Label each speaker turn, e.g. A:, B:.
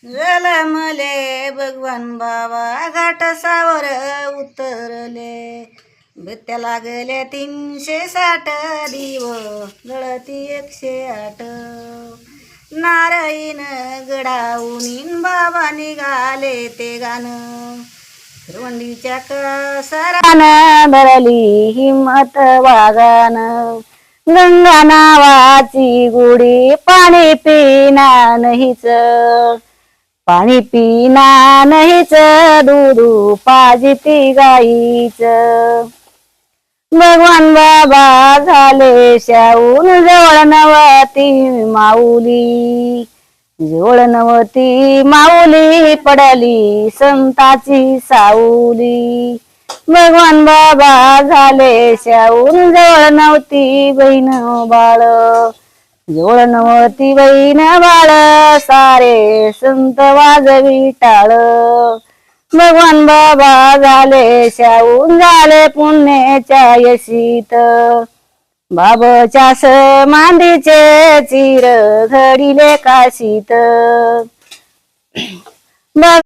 A: जलमले भगवान बाबा घाट सावर उतरले, बित्या लागले 360 दिव गळती 108. नारायण गडाऊन बाबा निघाले ते गाणं, श्रवंडीच्या कसरान भरली हिम्मत वागान. गंगा नावाची गुढी पाणी पिना नाहीच, पाणी पिना नाहीच, दूध पाजिती गाईच. भगवान बाबा झाले शाऊन, जवळ नवती माऊली, जवळ नवती माऊली, पडली संताची साऊली. भगवान बाबा झाले शाऊन, जवळ नवती बहीण बाळ, जवळ नवती बहीण बाळ, सारे संत वाजवी टाळ. भगवान बाबा झाले शाऊन, झाले पुण्याच्या यशीत, बाबाच्या समाधीचे चिर घडिले काशीत.